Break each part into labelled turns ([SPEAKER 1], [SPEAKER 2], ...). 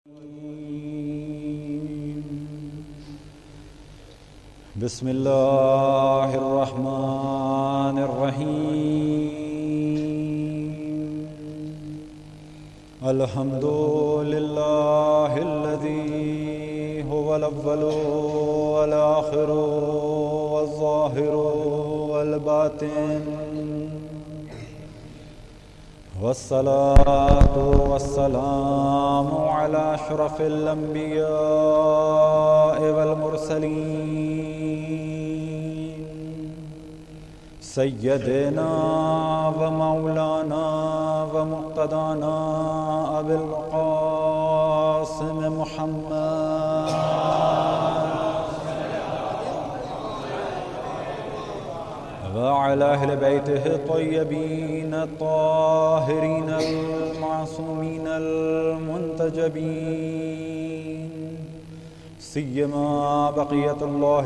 [SPEAKER 1] بسم اللہ الرحمن الرحیم الحمد للہ الذی هو الاول والآخر والظاہر والباطن والصلاة والسلام على أشرف الأنبياء والمرسلين سيدنا ومولانا ومقتدانا أبي القاسم محمد وعلى أهل بيته الطيبين الطاهرين المعصومين المنتجبين سيما بقية الله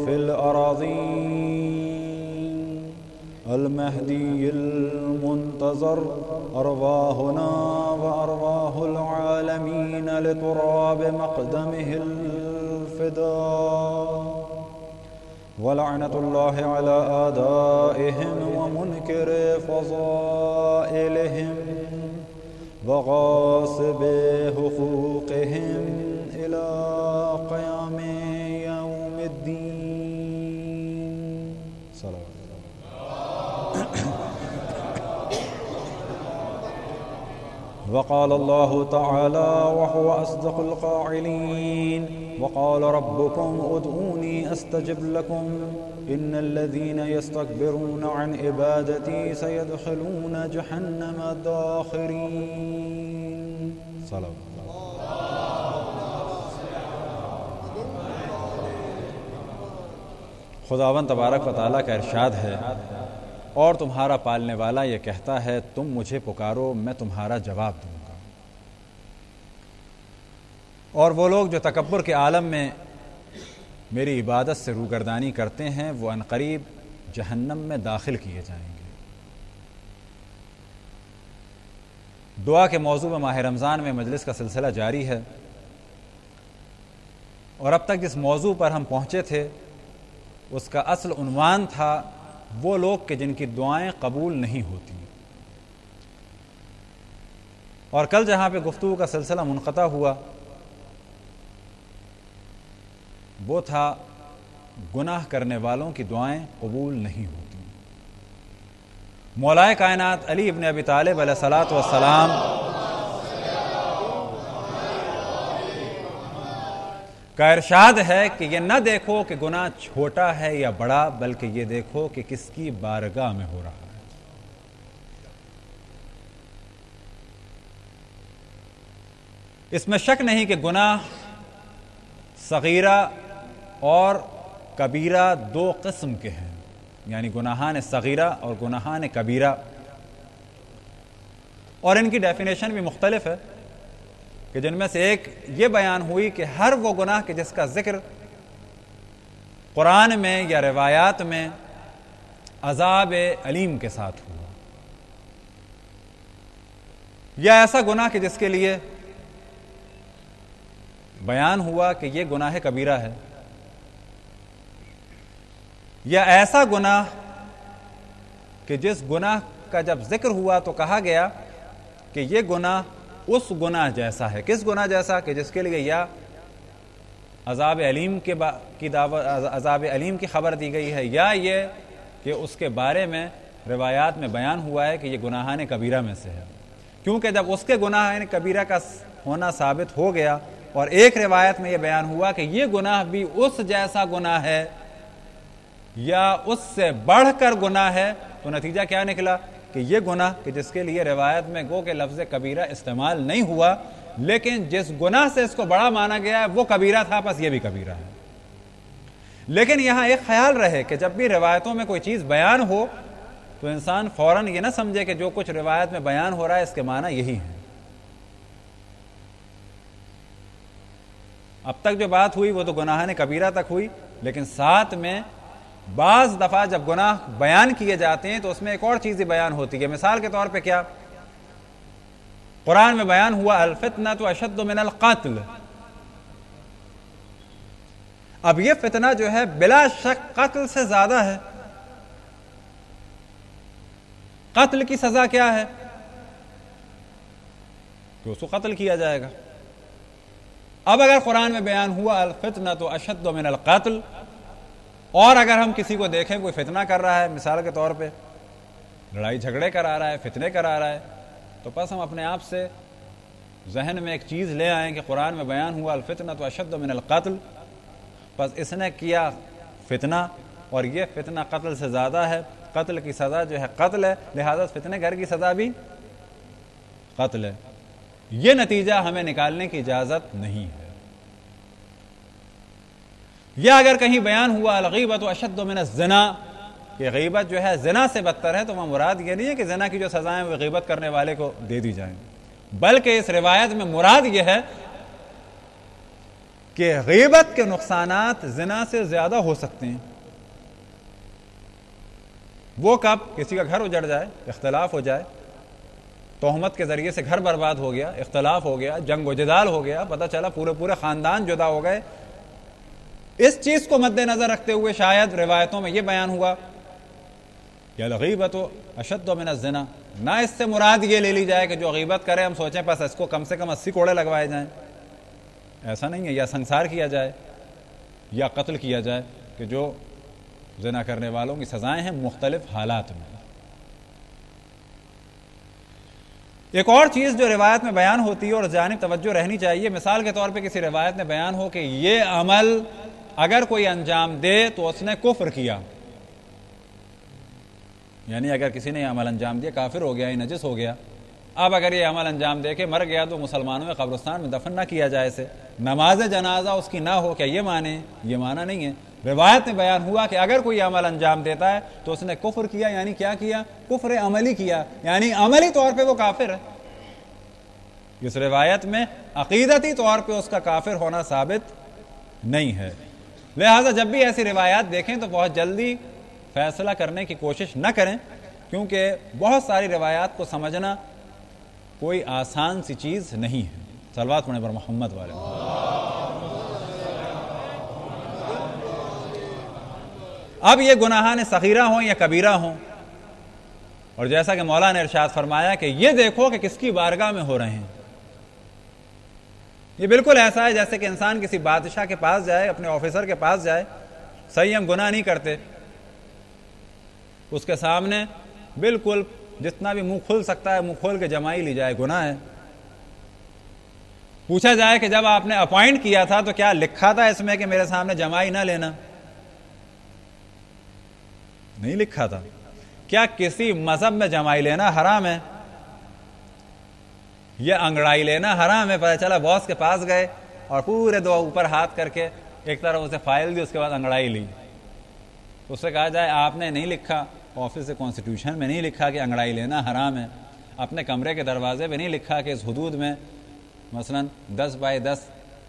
[SPEAKER 1] في الأراضين المهدي المنتظر أرواحنا وأرواح العالمين لتراب مقدمه الفداء ولعنة الله على أعدائهم ومنكر فضائلهم وغاصب حقوقهم إلى قيام يوم الدين. صلوات وقال الله تعالى وهو أصدق القائلين وقال ربكم ادعوني أستجب لكم إن الذين يستكبرون عن عبادتي سيدخلون جهنم داخرين. صلوات خداوند تبارک و تعالیٰ کا ارشاد ہے اور تمہارا پالنے والا یہ کہتا ہے تم مجھے پکارو میں تمہارا جواب دوں گا. اور وہ لوگ جو تکبر کے عالم میں میری عبادت سے روگردانی کرتے ہیں وہ عنقریب جہنم میں داخل کیے جائیں گے. دعا کے موضوع میں ماہ رمضان میں مجلس کا سلسلہ جاری ہے اور اب تک جس موضوع پر ہم پہنچے تھے اس کا اصل عنوان تھا وہ لوگ کہ جن کی دعائیں قبول نہیں ہوتی. اور کل جہاں پہ گفتگو کا سلسلہ منقطع ہوا وہ تھا گناہ کرنے والوں کی دعائیں قبول نہیں ہوتی. مولائے کائنات علی ابن ابی طالب علیہ الصلاۃ والسلام کا ارشاد ہے کہ یہ نہ دیکھو کہ گناہ چھوٹا ہے یا بڑا بلکہ یہ دیکھو کہ کس کی بارگاہ میں ہو رہا ہے. اس میں شک نہیں کہ گناہ صغیرہ اور کبیرہ دو قسم کے ہیں، یعنی گناہان صغیرہ اور گناہان کبیرہ، اور ان کی ڈیفینیشن بھی مختلف ہے کہ جن میں سے ایک یہ بیان ہوئی کہ ہر وہ گناہ کہ جس کا ذکر قرآن میں یا روایات میں عذاب علیم کے ساتھ ہوا، یا ایسا گناہ کہ جس کے لیے بیان ہوا کہ یہ گناہ کبیرہ ہے، یا ایسا گناہ کہ جس گناہ کا جب ذکر ہوا تو کہا گیا کہ یہ گناہ اس گناہ جیسا ہے. کس گناہ جیسا؟ کہ جس کے لیے یا عذاب علیم عذاب علیم کی خبر دی گئی ہے، یا یہ کہ اس کے بارے میں روایات میں بیان ہوا ہے کہ یہ گناہان کبیرہ میں سے ہے. کیونکہ جب اس کے گناہان کبیرہ کا ہونا ثابت ہو گیا اور ایک روایت میں یہ بیان ہوا کہ یہ گناہ بھی اس جیسا گناہ ہے یا اس سے بڑھ کر گناہ ہے، تو نتیجہ کیا نکلا کہ یہ گناہ کہ جس کے لیے روایت میں گو کہ لفظ کبیرہ استعمال نہیں ہوا لیکن جس گناہ سے اس کو بڑا مانا گیا ہے وہ کبیرہ تھا، بس یہ بھی کبیرہ ہے. لیکن یہاں ایک خیال رہے کہ جب بھی روایتوں میں کوئی چیز بیان ہو تو انسان فوراً یہ نہ سمجھے کہ جو کچھ روایت میں بیان ہو رہا ہے اس کے معنی یہی ہے. اب تک جو بات ہوئی وہ تو گناہان کبیرہ تک ہوئی، لیکن ساتھ میں بعض دفعہ جب گناہ بیان کیے جاتے ہیں تو اس میں ایک اور چیز ہی بیان ہوتی ہے. مثال کے طور پہ کیا قرآن میں بیان ہوا الفتنۃ اشد من القتل. اب یہ فتنہ جو ہے بلا شک قتل سے زیادہ ہے. قتل کی سزا کیا ہے؟ کہ اس کو قتل کیا جائے گا. اب اگر قرآن میں بیان ہوا الفتنۃ اشد من القتل، اور اگر ہم کسی کو دیکھیں کوئی فتنہ کر رہا ہے، مثال کے طور پہ لڑائی جھگڑے کرا رہا ہے، فتنے کرا رہا ہے، تو بس ہم اپنے آپ سے ذہن میں ایک چیز لے آئیں کہ قرآن میں بیان ہوا الفتنۃ اشد من القتل، بس اس نے کیا فتنہ اور یہ فتنہ قتل سے زیادہ ہے، قتل کی سزا جو ہے قتل ہے، لہذا فتنے گر کی سزا بھی قتل ہے. یہ نتیجہ ہمیں نکالنے کی اجازت نہیں ہے. یا اگر کہیں بیان ہوا الغیبۃ اشد من الزنا، کہ غیبت جو ہے زنا سے بدتر ہے، تو وہ مراد یہ نہیں ہے کہ زنا کی جو سزائیں وہ غیبت کرنے والے کو دے دی جائیں، بلکہ اس روایت میں مراد یہ ہے کہ غیبت کے نقصانات زنا سے زیادہ ہو سکتے ہیں. وہ کب؟ کسی کا گھر اجڑ جائے، اختلاف ہو جائے، تہمت کے ذریعے سے گھر برباد ہو گیا، اختلاف ہو گیا، جنگ و جدال ہو گیا، پتہ چلا پورے خاندان جدا ہو گئے. اس چیز کو مد نظر رکھتے ہوئے شاید روایتوں میں یہ بیان ہوا کہ الغیبۃ اشد من الزنا. نہ اس سے مراد یہ لے لی جائے کہ جو غیبت کرے ہم سوچیں بس اس کو کم سے کم 80 کوڑے لگوائے جائیں، ایسا نہیں ہے، یا سنسار کیا جائے یا قتل کیا جائے، کہ جو زنا کرنے والوں کی سزائیں ہیں مختلف حالات میں. ایک اور چیز جو روایت میں بیان ہوتی ہے اور جانب توجہ رہنی چاہیے، مثال کے طور پہ کسی روایت میں بیان ہو کہ یہ عمل اگر کوئی انجام دے تو اس نے کفر کیا، یعنی اگر کسی نے یہ عمل انجام دیا کافر ہو گیا، یہ نجس ہو گیا. اب اگر یہ عمل انجام دے کے مر گیا تو مسلمانوں میں قبرستان میں دفن نہ کیا جائے، اسے نماز جنازہ اس کی نہ ہو، کیا یہ معنی؟ یہ معنی نہیں ہے. روایت میں بیان ہوا کہ اگر کوئی عمل انجام دیتا ہے تو اس نے کفر کیا، یعنی کیا کیا؟ کفر عملی کیا، یعنی عملی طور پہ وہ کافر ہے. اس روایت میں عقیدتی طور پہ اس کا کافر ہونا ثابت نہیں ہے. لہٰذا جب بھی ایسی روایات دیکھیں تو بہت جلدی فیصلہ کرنے کی کوشش نہ کریں، کیونکہ بہت ساری روایات کو سمجھنا کوئی آسان سی چیز نہیں ہے. صلوات پڑھیں پر محمد والے. اب یہ گناہان صغیرہ ہوں یا کبیرہ ہوں، اور جیسا کہ مولا نے ارشاد فرمایا کہ یہ دیکھو کہ کس کی بارگاہ میں ہو رہے ہیں. یہ بالکل ایسا ہے جیسے کہ انسان کسی بادشاہ کے پاس جائے، اپنے آفیسر کے پاس جائے، صحیح ہم گناہ نہیں کرتے، اس کے سامنے بالکل جتنا بھی منہ کھل سکتا ہے منہ کھول کے جمائی لی جائے، گناہ ہے. پوچھا جائے کہ جب آپ نے اپوائنٹ کیا تھا تو کیا لکھا تھا اس میں کہ میرے سامنے جمائی نہ لینا؟ نہیں لکھا تھا. کیا کسی مذہب میں جمائی لینا حرام ہے؟ یہ انگڑائی لینا حرام ہے؟ پتہ چلا باس کے پاس گئے اور پورے دو اوپر ہاتھ کر کے ایک طرف اسے فائل دی، اس کے بعد انگڑائی لی. اس سے کہا جائے آپ نے نہیں لکھا، آفس سے کانسٹیٹیوشن میں نہیں لکھا کہ انگڑائی لینا حرام ہے، اپنے کمرے کے دروازے پہ نہیں لکھا کہ اس حدود میں مثلا 10 بائی 10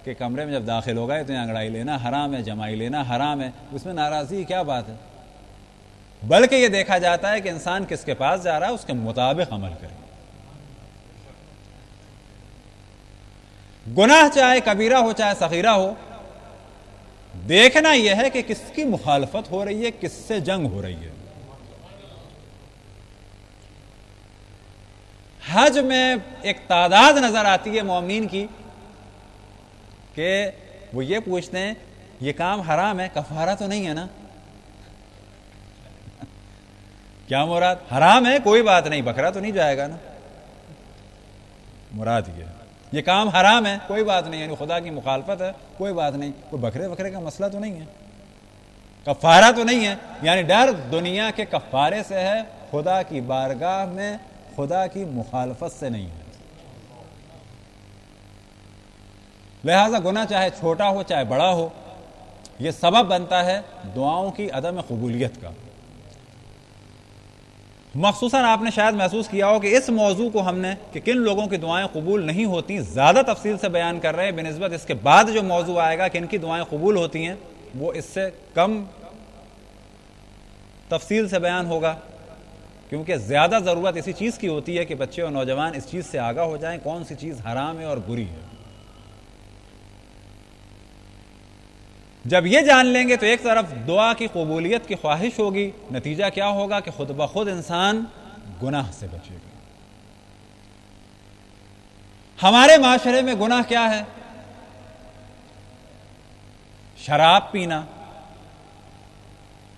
[SPEAKER 1] کے کمرے میں جب داخل ہو گئے تو انگڑائی لینا حرام ہے، جمائی لینا حرام ہے. اس میں ناراضی کیا بات ہے؟ بلکہ یہ دیکھا جاتا ہے کہ انسان کس کے پاس جا رہا ہے، اس کے مطابق عمل کرے. گناہ چاہے کبیرہ ہو چاہے صغیرہ ہو، دیکھنا یہ ہے کہ کس کی مخالفت ہو رہی ہے، کس سے جنگ ہو رہی ہے. حج میں ایک تعداد نظر آتی ہے مومنین کی کہ وہ یہ پوچھتے ہیں یہ کام حرام ہے، کفارہ تو نہیں ہے نا؟ کیا مراد؟ حرام ہے کوئی بات نہیں، بکرا تو نہیں جائے گا نا؟ مراد یہ کام حرام ہے کوئی بات نہیں، یعنی خدا کی مخالفت ہے کوئی بات نہیں، کوئی بکرے کا مسئلہ تو نہیں ہے، کفارہ تو نہیں ہے، یعنی ڈر دنیا کے کفارے سے ہے، خدا کی بارگاہ میں خدا کی مخالفت سے نہیں ہے. لہذا گناہ چاہے چھوٹا ہو چاہے بڑا ہو، یہ سبب بنتا ہے دعاؤں کی عدم قبولیت کا. مخصوصاً آپ نے شاید محسوس کیا ہو کہ اس موضوع کو ہم نے کہ کن لوگوں کی دعائیں قبول نہیں ہوتی زیادہ تفصیل سے بیان کر رہے ہیں بنسبت اس کے بعد جو موضوع آئے گا کہ ان کی دعائیں قبول ہوتی ہیں وہ اس سے کم تفصیل سے بیان ہوگا. کیونکہ زیادہ ضرورت اسی چیز کی ہوتی ہے کہ بچے اور نوجوان اس چیز سے آگاہ ہو جائیں کون سی چیز حرام ہے اور بری ہے. جب یہ جان لیں گے تو ایک طرف دعا کی قبولیت کی خواہش ہوگی، نتیجہ کیا ہوگا کہ خود بخود انسان گناہ سے بچے گا. ہمارے معاشرے میں گناہ کیا ہے؟ شراب پینا،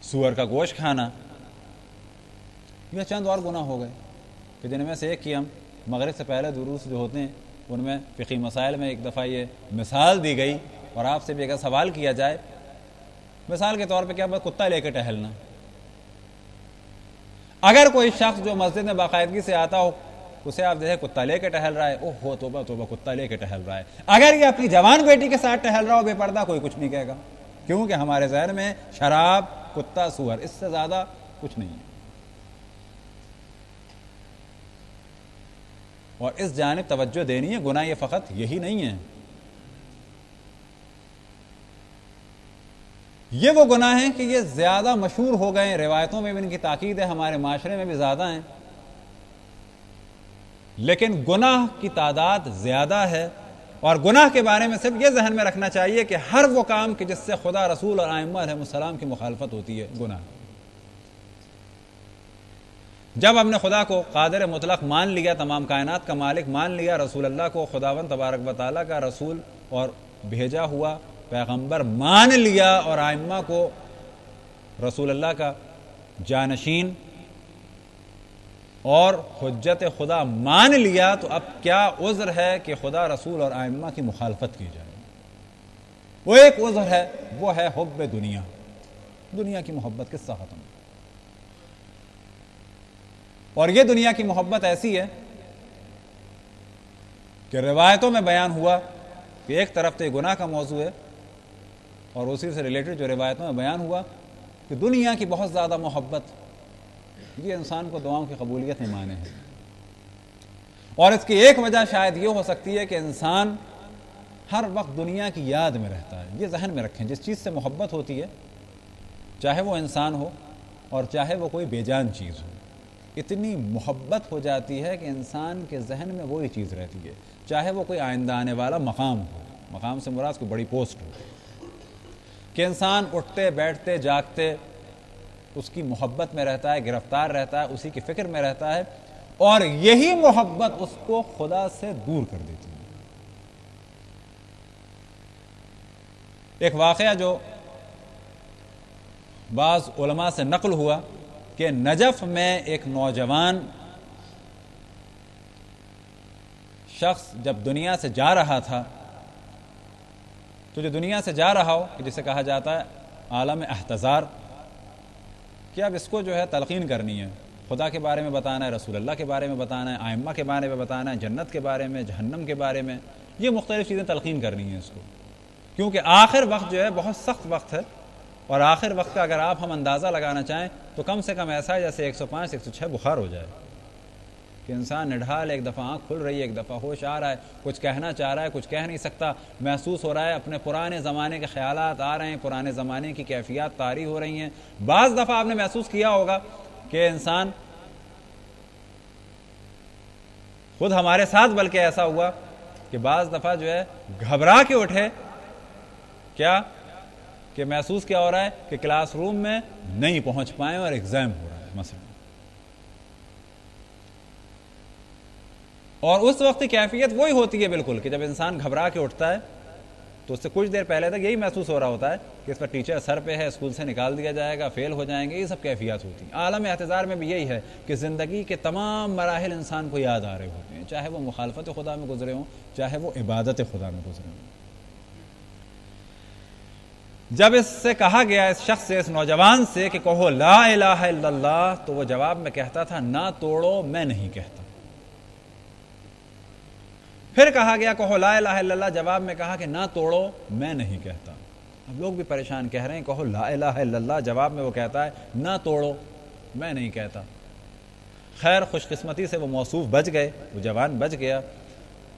[SPEAKER 1] سور کا گوشت کھانا، یہ چند اور گناہ ہو گئے کہ جن میں سے ایک کی ہم مغرب سے پہلے دروس جو ہوتے ہیں ان میں فقہی مسائل میں ایک دفعہ یہ مثال دی گئی، اور آپ سے بھی اگر سوال کیا جائے مثال کے طور پہ کیا کتا لے کے ٹہلنا. اگر کوئی شخص جو مسجد میں باقاعدگی سے آتا ہو اسے آپ دیکھیں کتا لے کے ٹہل رہا ہے، اوہ ہو توبہ توبہ کتا لے کے ٹہل رہا ہے. اگر یہ اپنی جوان بیٹی کے ساتھ ٹہل رہا ہو بے پردہ، کوئی کچھ نہیں کہے گا، کیونکہ ہمارے ذہن میں شراب، کتا، سور، اس سے زیادہ کچھ نہیں ہے. اور اس جانب توجہ دینی ہے. گناہ یہ فقط یہی نہیں ہے، یہ وہ گناہ ہیں کہ یہ زیادہ مشہور ہو گئے ہیں، روایتوں میں بھی ان کی تاکید ہے، ہمارے معاشرے میں بھی زیادہ ہیں. لیکن گناہ کی تعداد زیادہ ہے، اور گناہ کے بارے میں صرف یہ ذہن میں رکھنا چاہیے کہ ہر وہ کام کہ جس سے خدا، رسول اور ائمہ علیہ السلام کی مخالفت ہوتی ہے گناہ. جب ہم نے خدا کو قادر مطلق مان لیا، تمام کائنات کا مالک مان لیا، رسول اللہ کو خداوند تبارک و تعالیٰ کا رسول اور بھیجا ہوا پیغمبر مان لیا، اور ائمہ کو رسول اللہ کا جانشین اور حجت خدا مان لیا، تو اب کیا عذر ہے کہ خدا، رسول اور ائمہ کی مخالفت کی جائے؟ وہ ایک عذر ہے، وہ ہے حب دنیا، دنیا کی محبت کس سے ختم. اور یہ دنیا کی محبت ایسی ہے کہ روایتوں میں بیان ہوا کہ ایک طرف تو یہ گناہ کا موضوع ہے، اور اسی سے ریلیٹڈ جو روایتوں میں بیان ہوا کہ دنیا کی بہت زیادہ محبت یہ انسان کو دعاؤں کی قبولیت میں مانے ہے. اور اس کی ایک وجہ شاید یہ ہو سکتی ہے کہ انسان ہر وقت دنیا کی یاد میں رہتا ہے. یہ ذہن میں رکھیں، جس چیز سے محبت ہوتی ہے، چاہے وہ انسان ہو اور چاہے وہ کوئی بے جان چیز ہو، اتنی محبت ہو جاتی ہے کہ انسان کے ذہن میں وہی چیز رہتی ہے، چاہے وہ کوئی آئندہ آنے والا مقام ہو، مقام سے مراد کوئی بڑی پوسٹ ہو، کہ انسان اٹھتے بیٹھتے جاگتے اس کی محبت میں رہتا ہے، گرفتار رہتا ہے، اسی کی فکر میں رہتا ہے، اور یہی محبت اس کو خدا سے دور کر دیتی ہے. ایک واقعہ جو بعض علماء سے نقل ہوا کہ نجف میں ایک نوجوان شخص جب دنیا سے جا رہا تھا، تو جو دنیا سے جا رہا ہو کہ جسے کہا جاتا ہے عالم احتضار، کہ اب اس کو جو ہے تلقین کرنی ہے، خدا کے بارے میں بتانا ہے، رسول اللہ کے بارے میں بتانا ہے، ائمہ کے بارے میں بتانا ہے، جنت کے بارے میں، جہنم کے بارے میں، یہ مختلف چیزیں تلقین کرنی ہیں اس کو، کیونکہ آخر وقت جو ہے بہت سخت وقت ہے. اور آخر وقت کا اگر آپ ہم اندازہ لگانا چاہیں تو کم سے کم ایسا ہے جیسے 105 106 بخار ہو جائے، کہ انسان نڈھال، ایک دفعہ آنکھ کھل رہی ہے، ایک دفعہ ہوش آ رہا ہے، کچھ کہنا چاہ رہا ہے، کچھ کہہ نہیں سکتا، محسوس ہو رہا ہے اپنے پرانے زمانے کے خیالات آ رہے ہیں، پرانے زمانے کی کیفیات طاری ہو رہی ہیں. بعض دفعہ آپ نے محسوس کیا ہوگا کہ انسان خود ہمارے ساتھ بلکہ ایسا ہوا کہ بعض دفعہ جو ہے گھبرا کے اٹھے، کیا کہ محسوس کیا ہو رہا ہے کہ کلاس روم میں نہیں پہنچ پائیں اور ایگزام ہو رہا ہے مثلا. اور اس وقت کی کیفیت وہی ہوتی ہے بالکل کہ جب انسان گھبرا کے اٹھتا ہے تو اس سے کچھ دیر پہلے تک یہی محسوس ہو رہا ہوتا ہے کہ اس پر ٹیچر سر پہ ہے، اسکول سے نکال دیا جائے گا، فیل ہو جائیں گے، یہ سب کیفیات ہوتی ہیں. عالم احتضار میں بھی یہی ہے کہ زندگی کے تمام مراحل انسان کو یاد آ رہے ہوتے ہیں، چاہے وہ مخالفت خدا میں گزرے ہوں، چاہے وہ عبادت خدا میں گزرے ہوں. جب اس سے کہا گیا، اس شخص سے، اس نوجوان سے کہ کہو لا الہ الا اللہ، تو وہ جواب میں کہتا تھا نہ توڑو میں نہیں کہتا. پھر کہا گیا کہو لا الہ الا اللہ، جواب میں کہا کہ نہ توڑو میں نہیں کہتا. اب لوگ بھی پریشان، کہہ رہے ہیں کہو لا الہ الا اللہ، جواب میں وہ کہتا ہے نہ توڑو میں نہیں کہتا. خیر خوش قسمتی سے وہ موصوف بچ گئے، وہ جوان بچ گیا.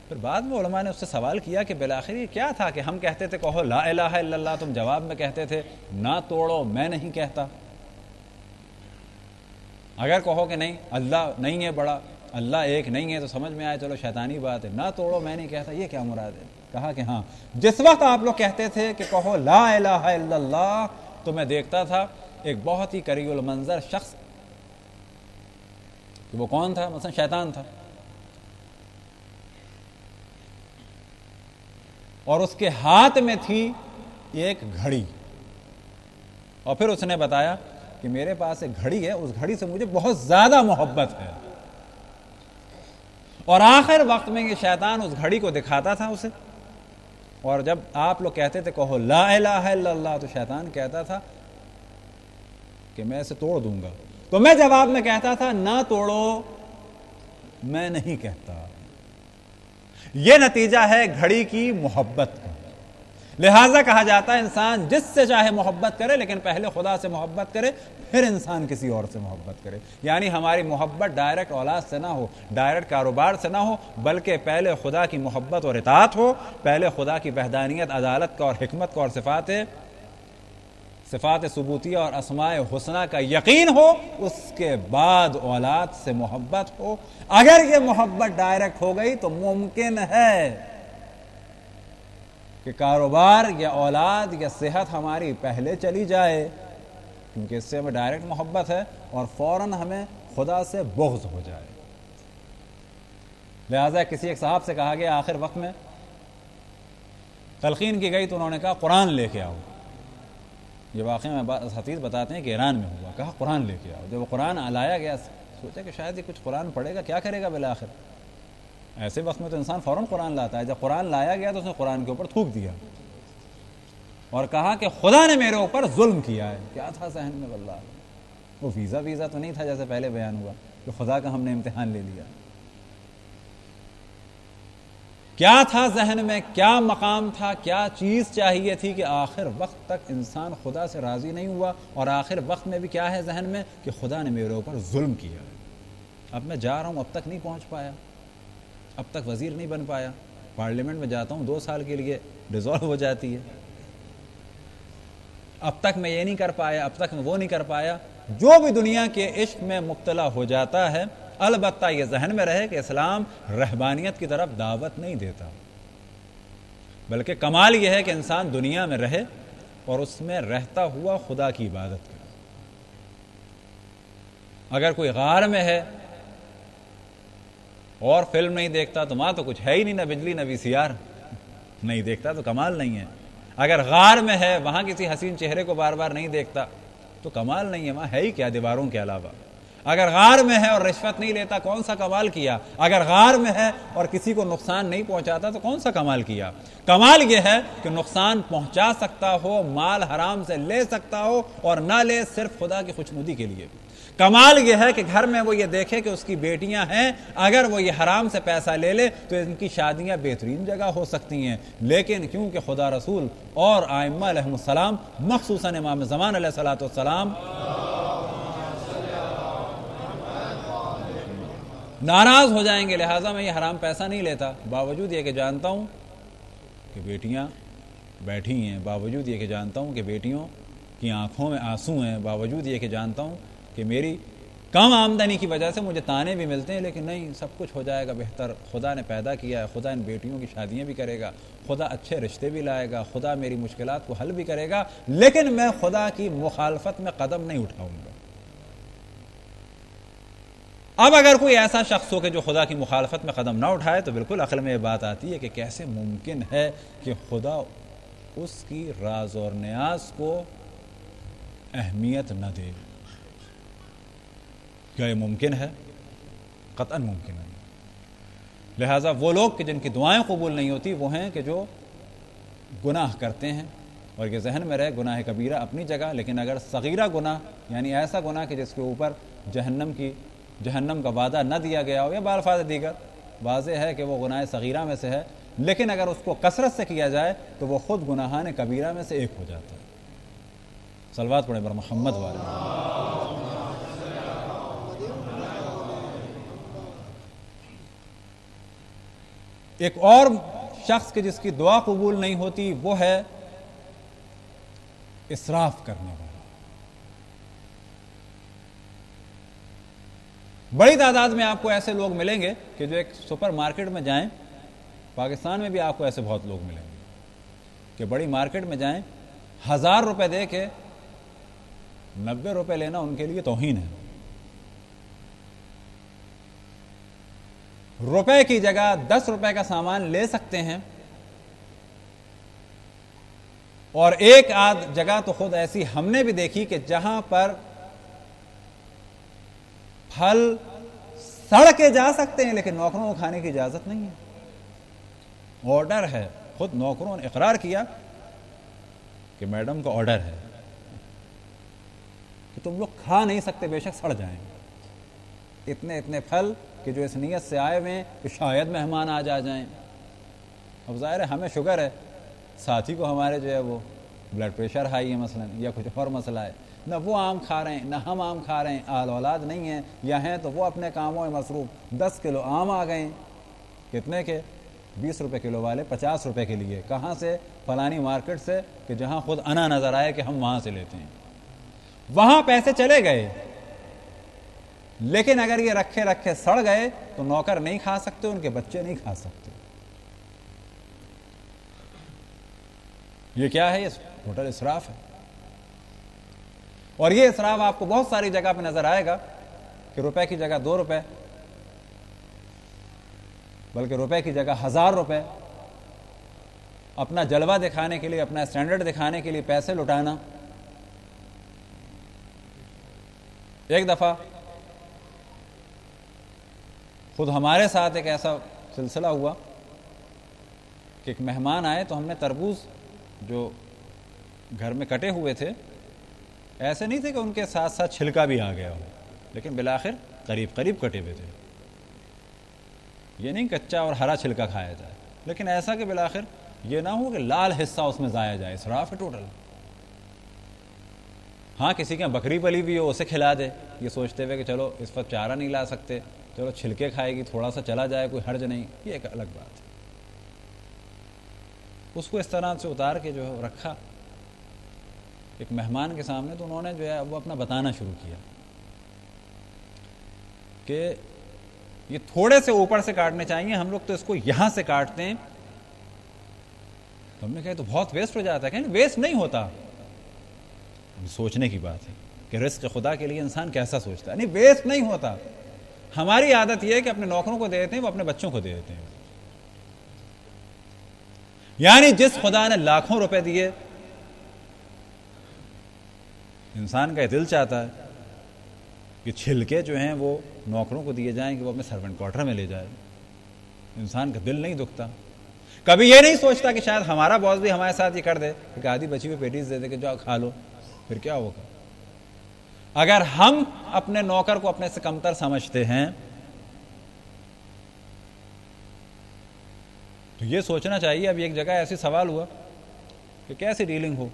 [SPEAKER 1] پھر بعد میں علماء نے اس سے سوال کیا کہ بالآخر یہ کیا تھا کہ ہم کہتے تھے کہو لا الہ الا اللہ، تم جواب میں کہتے تھے نہ توڑو میں نہیں کہتا. اگر کہو کہ نہیں اللہ نہیں ہے بڑا، اللہ ایک نہیں ہے، تو سمجھ میں آئے چلو شیطانی بات ہے، نہ توڑو میں نہیں کہتا، یہ کیا مراد ہے؟ کہا کہ ہاں جس وقت آپ لوگ کہتے تھے کہ کہو لا الہ الا اللہ، تو میں دیکھتا تھا ایک بہت ہی قریب المنظر شخص، وہ کون تھا؟ مثلا شیطان تھا، اور اس کے ہاتھ میں تھی ایک گھڑی، اور پھر اس نے بتایا کہ میرے پاس ایک گھڑی ہے، اس گھڑی سے مجھے بہت زیادہ محبت ہے، اور آخر وقت میں یہ شیطان اس گھڑی کو دکھاتا تھا اسے، اور جب آپ لوگ کہتے تھے کہو لا الہ الا اللہ، تو شیطان کہتا تھا کہ میں اسے توڑ دوں گا، تو میں جواب میں کہتا تھا نہ توڑو، میں نہیں کہتا۔ یہ نتیجہ ہے گھڑی کی محبت کا، لہٰذا کہا جاتا ہے انسان جس سے چاہے محبت کرے، لیکن پہلے خدا سے محبت کرے، پھر انسان کسی اور سے محبت کرے۔ یعنی ہماری محبت ڈائریکٹ اولاد سے نہ ہو، ڈائریکٹ کاروبار سے نہ ہو، بلکہ پہلے خدا کی محبت اور اطاعت ہو، پہلے خدا کی وحدانیت، عدالت کا اور حکمت کا اور صفات ثبوتیہ اور اسماء حسنہ کا یقین ہو، اس کے بعد اولاد سے محبت ہو۔ اگر یہ محبت ڈائریکٹ ہو گئی تو ممکن ہے کہ کاروبار یا اولاد یا صحت ہماری پہلے چلی جائے، کیونکہ اس سے ہمیں ڈائریکٹ محبت ہے، اور فوراً ہمیں خدا سے بغض ہو جائے۔ لہٰذا کسی ایک صاحب سے کہا گیا آخر وقت میں تلقین کی گئی، تو انہوں نے کہا قرآن لے کے آؤ۔ یہ واقعہ میں حدیث بتاتے ہیں کہ ایران میں ہوا، کہا قرآن لے کے آؤ۔ جب وہ قرآن لایا گیا، سوچا کہ شاید یہ کچھ قرآن پڑھے گا، کیا کرے گا بالآخر؟ ایسے وقت میں تو انسان فوراً قرآن لاتا ہے۔ جب قرآن لایا گیا تو اس نے قرآن کے اوپر تھوک دیا اور کہا کہ خدا نے میرے اوپر ظلم کیا ہے۔ کیا تھا ذہن میں؟ واللہ وہ ویزا تو نہیں تھا جیسے پہلے بیان ہوا کہ خدا کا ہم نے امتحان لے لیا۔ کیا تھا ذہن میں؟ کیا مقام تھا؟ کیا چیز چاہیے تھی کہ آخر وقت تک انسان خدا سے راضی نہیں ہوا، اور آخر وقت میں بھی کیا ہے ذہن میں کہ خدا نے میرے اوپر ظلم کیا ہے۔ اب میں جا رہا ہوں، اب تک نہیں پہنچ پایا، اب تک وزیر نہیں بن پایا، پارلیمنٹ میں جاتا ہوں 2 سال کے لیے ڈیزالو ہو جاتی ہے، اب تک میں یہ نہیں کر پایا، اب تک میں وہ نہیں کر پایا۔ جو بھی دنیا کے عشق میں مبتلا ہو جاتا ہے، البتہ یہ ذہن میں رہے کہ اسلام رہبانیت کی طرف دعوت نہیں دیتا، بلکہ کمال یہ ہے کہ انسان دنیا میں رہے اور اس میں رہتا ہوا خدا کی عبادت کرے۔ اگر کوئی غار میں ہے اور فلم نہیں دیکھتا تو وہاں تو کچھ ہے ہی نہیں، نہ بجلی نہ VCR، نہیں دیکھتا تو کمال نہیں ہے۔ اگر غار میں ہے، وہاں کسی حسین چہرے کو بار بار نہیں دیکھتا تو کمال نہیں ہے، وہاں ہے ہی کیا دیواروں کے علاوہ؟ اگر غار میں ہے اور رشوت نہیں لیتا، کون سا کمال کیا؟ اگر غار میں ہے اور کسی کو نقصان نہیں پہنچاتا تو کون سا کمال کیا؟ کمال یہ ہے کہ نقصان پہنچا سکتا ہو، مال حرام سے لے سکتا ہو، اور نہ لے صرف خدا کی خوشنودی کے لیے۔ کمال یہ ہے کہ گھر میں وہ یہ دیکھے کہ اس کی بیٹیاں ہیں، اگر وہ یہ حرام سے پیسہ لے لے تو ان کی شادیاں بہترین جگہ ہو سکتی ہیں، لیکن کیونکہ خدا رسول اور ائمہ علیہم السلام، مخصوصاً امام زمان علیہ الصلوۃ والسلام ناراض ہو جائیں گے، لہٰذا میں یہ حرام پیسہ نہیں لیتا، باوجود یہ کہ جانتا ہوں کہ بیٹیاں بیٹھی ہیں، باوجود یہ کہ جانتا ہوں کہ بیٹیوں کی آنکھوں میں آنسو ہیں، باوجود یہ کہ جانتا ہوں کہ میری کم آمدنی کی وجہ سے مجھے تانے بھی ملتے ہیں، لیکن نہیں، سب کچھ ہو جائے گا بہتر، خدا نے پیدا کیا ہے، خدا ان بیٹیوں کی شادیاں بھی کرے گا، خدا اچھے رشتے بھی لائے گا، خدا میری مشکلات کو حل بھی کرے گا، لیکن میں خدا کی مخالفت میں قدم نہیں اٹھاؤں گا۔ اب اگر کوئی ایسا شخص ہو کہ جو خدا کی مخالفت میں قدم نہ اٹھائے تو بالکل عقل میں یہ بات آتی ہے کہ کیسے ممکن ہے کہ خدا اس کی راز اور نیاز کو اہمیت نہ دے؟ کیا یہ ممکن ہے؟ قطعاً ممکن نہیں۔ لہٰذا وہ لوگ کہ جن کی دعائیں قبول نہیں ہوتی وہ ہیں کہ جو گناہ کرتے ہیں، اور یہ ذہن میں رہے گناہ کبیرہ اپنی جگہ، لیکن اگر صغیرہ گناہ یعنی ایسا گناہ کہ جس کے اوپر جہنم کا وعدہ نہ دیا گیا ہو، یا بالفاظ دیگر واضح ہے کہ وہ گناہ صغیرہ میں سے ہے، لیکن اگر اس کو کثرت سے کیا جائے تو وہ خود گناہان کبیرہ میں سے ایک ہو جاتا ہے۔ صلوات پڑھیں بر محمد والے۔ ایک اور شخص کے جس کی دعا قبول نہیں ہوتی وہ ہے اسراف کرنے والا۔ بڑی تعداد میں آپ کو ایسے لوگ ملیں گے کہ جو ایک سپر مارکیٹ میں جائیں، پاکستان میں بھی آپ کو ایسے بہت لوگ ملیں گے کہ بڑی مارکیٹ میں جائیں، 1000 روپے دے کے 90 روپے لینا ان کے لیے توہین ہے. روپے کی جگہ 10 روپے کا سامان لے سکتے ہیں. اور ایک آدھ جگہ تو خود ایسی ہم نے بھی دیکھی کہ جہاں پر پھل سڑ کے جا سکتے ہیں لیکن نوکروں کو کھانے کی اجازت نہیں ہے. آرڈر ہے، خود نوکروں نے اقرار کیا کہ میڈم کا آرڈر ہے کہ تم لوگ کھا نہیں سکتے، بے شک سڑ جائیں. اتنے پھل کہ جو اس نیت سے آئے ہوئے ہیں کہ شاید مہمان آ جائیں. اب ظاہر ہے ہمیں شوگر ہے، ساتھی کو ہمارے جو ہے وہ بلڈ پریشر ہائی ہے مثلا، یا کچھ اور مسئلہ ہے، نہ وہ آم کھا رہے ہیں نہ ہم آم کھا رہے ہیں، آل اولاد نہیں ہیں، یا ہیں تو وہ اپنے کاموں میں مصروف. 10 کلو آم آ گئے، کتنے کے؟ 20 روپے کلو والے 50 روپے کے لیے. کہاں سے؟ فلانی مارکیٹ سے، کہ جہاں خود انا نظر آئے کہ ہم وہاں سے لیتے ہیں. وہاں پیسے چلے گئے، لیکن اگر یہ رکھے سڑ گئے تو نوکر نہیں کھا سکتے، ان کے بچے نہیں کھا سکتے. یہ کیا ہے؟ یہ ٹوٹل اسراف ہے. اور یہ اسراف آپ کو بہت ساری جگہ پہ نظر آئے گا کہ روپے کی جگہ 2 روپے، بلکہ روپے کی جگہ 1000 روپے، اپنا جلوہ دکھانے کے لیے، اپنا اسٹینڈرڈ دکھانے کے لیے پیسے لٹانا. ایک دفعہ خود ہمارے ساتھ ایک ایسا سلسلہ ہوا کہ ایک مہمان آئے تو ہم نے تربوز جو گھر میں کٹے ہوئے تھے، ایسے نہیں تھے کہ ان کے ساتھ ساتھ چھلکا بھی آ گیا ہو، لیکن بالآخر قریب کٹے ہوئے تھے. یہ نہیں کچا اور ہرا چھلکا کھایا جائے، لیکن ایسا کہ بالآخر یہ نہ ہو کہ لال حصہ اس میں ضائع جائے. اسراف ہے ٹوٹل. ہاں کسی کے بکری پلی بھی ہو اسے کھلا دے، یہ سوچتے ہوئے کہ چلو اس وقت چارہ نہیں لا سکتے، چلو چھلکے کھائے گی، تھوڑا سا چلا جائے، کوئی حرج نہیں، یہ ایک الگ بات ہے. اس کو اس طرح سے اتار کے جو ہے رکھا ایک مہمان کے سامنے، تو انہوں نے جو ہے وہ اپنا بتانا شروع کیا کہ یہ تھوڑے سے اوپر سے کاٹنے چاہیے، ہم لوگ تو اس کو یہاں سے کاٹتے ہیں. تو ہم نے کہا تو بہت ویسٹ ہو جاتا ہے. کہ ویسٹ نہیں ہوتا، سوچنے کی بات ہے کہ رزق خدا کے لیے انسان کیسا سوچتا ہے. نہیں، ویسٹ نہیں ہوتا. ہماری عادت یہ ہے کہ اپنے نوکروں کو دے دیتے ہیں، وہ اپنے بچوں کو دے دیتے ہیں. یعنی جس خدا نے لاکھوں روپے دیے، انسان کا دل چاہتا ہے کہ چھلکے جو ہیں وہ نوکروں کو دیے جائیں کہ وہ اپنے سرونٹ کوارٹر میں لے جائے. انسان کا دل نہیں دکھتا. کبھی یہ نہیں سوچتا کہ شاید ہمارا باس بھی ہمارے ساتھ یہ کر دے کہ آدھی بچی ہوئی پیٹیز دے دے کہ جاؤ کھا لو، پھر کیا ہوگا؟ اگر ہم اپنے نوکر کو اپنے سے کمتر سمجھتے ہیں تو یہ سوچنا چاہیے. اب ایک جگہ ایسی سوال ہوا کہ کیسی ڈیلنگ ہو.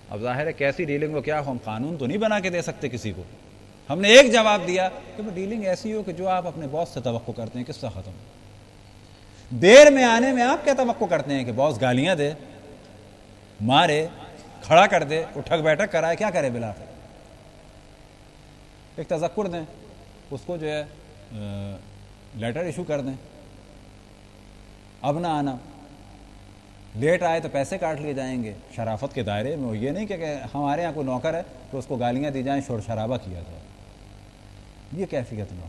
[SPEAKER 1] اب ظاہر ہے کیسی ڈیلنگ ہو کیا ہو، ہم قانون تو نہیں بنا کے دے سکتے کسی کو. ہم نے ایک جواب دیا کہ ڈیلنگ ایسی ہو کہ جو آپ اپنے باس سے توقع کرتے ہیں. قصہ ختم. دیر میں آنے میں آپ کیا توقع کرتے ہیں کہ باس گالیاں دے، مارے، کھڑا کر دے، اٹھک بیٹھک کرائے، کیا کرے؟ بلا ایک تذکر دیں، اس کو جو ہے لیٹر ایشو کر دیں. اب نہ آنا، لیٹ آئے تو پیسے کاٹ لیے جائیں گے. شرافت کے دائرے میں. یہ نہیں کہ ہمارے یہاں کوئی نوکر ہے تو اس کو گالیاں دی جائیں، شور شرابہ کیا جائے. یہ کیفیت نہ ہو.